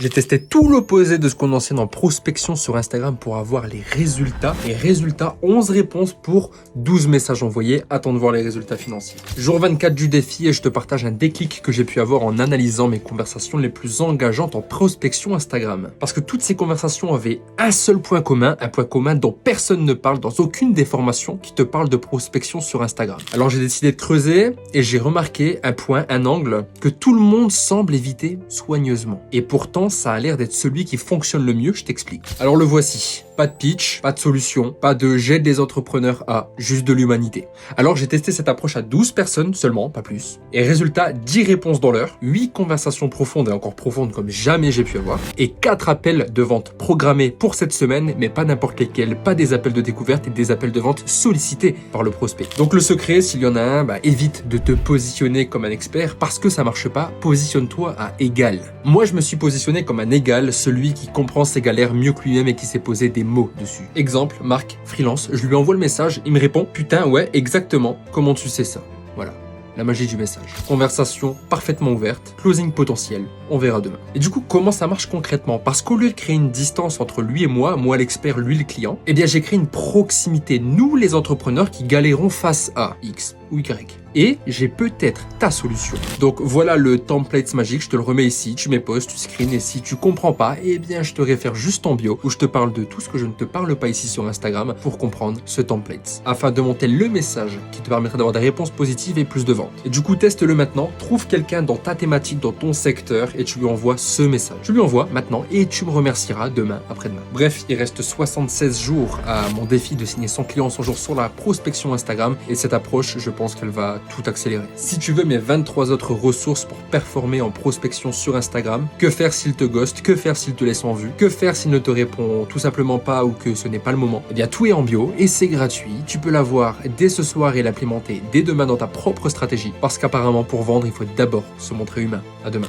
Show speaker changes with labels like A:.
A: J'ai testé tout l'opposé de ce qu'on enseigne en prospection sur Instagram pour avoir les résultats. Les résultats, 11 réponses pour 12 messages envoyés. Attends de voir les résultats financiers. Jour 24 du défi et je te partage un déclic que j'ai pu avoir en analysant mes conversations les plus engageantes en prospection Instagram. Parce que toutes ces conversations avaient un seul point commun, un point commun dont personne ne parle dans aucune des formations qui te parlent de prospection sur Instagram. Alors j'ai décidé de creuser et j'ai remarqué un point, un angle que tout le monde semble éviter soigneusement. Et pourtant, ça a l'air d'être celui qui fonctionne le mieux, je t'explique. Alors le voici. Pas de pitch, pas de solution, pas de j'aide les entrepreneurs à, juste de l'humanité. Alors j'ai testé cette approche à 12 personnes seulement, pas plus. Et résultat, 10 réponses dans l'heure, 8 conversations profondes et encore profondes comme jamais j'ai pu avoir, et 4 appels de vente programmés pour cette semaine, mais pas n'importe lesquels, pas des appels de découverte et des appels de vente sollicités par le prospect. Donc le secret, s'il y en a un, évite de te positionner comme un expert parce que ça marche pas, positionne-toi à égal. Moi je me suis positionné comme un égal, celui qui comprend ses galères mieux que lui-même et qui s'est posé des mots dessus. Exemple, Marc, freelance, je lui envoie le message, il me répond « Putain, ouais, exactement, comment tu sais ça ?» Voilà. La magie du message. Conversation parfaitement ouverte, closing potentiel, on verra demain. Et du coup, comment ça marche concrètement? Parce qu'au lieu de créer une distance entre lui et moi l'expert, lui le client, eh bien j'ai créé une proximité, nous les entrepreneurs qui galérons face à X ou Y. Et j'ai peut-être ta solution. Donc voilà le template magique, je te le remets ici, tu mets pause, tu screens et si tu comprends pas, eh bien je te réfère juste en bio où je te parle de tout ce que je ne te parle pas ici sur Instagram pour comprendre ce template afin de monter le message qui te permettra d'avoir des réponses positives et plus de ventes. Et du coup, teste-le maintenant, trouve quelqu'un dans ta thématique, dans ton secteur et tu lui envoies ce message. Tu lui envoies maintenant et tu me remercieras demain, après-demain. Bref, il reste 76 jours à mon défi de signer 100 clients en 100 jours sur la prospection Instagram et cette approche, je pense qu'elle va tout accélérer. Si tu veux mes 23 autres ressources pour performer en prospection sur Instagram, que faire s'il te ghost, que faire s'il te laisse en vue, que faire s'il ne te répond tout simplement pas ou que ce n'est pas le moment, eh bien tout est en bio et c'est gratuit. Tu peux l'avoir dès ce soir et l'implémenter dès demain dans ta propre stratégie parce qu'apparemment pour vendre, il faut d'abord se montrer humain. À demain.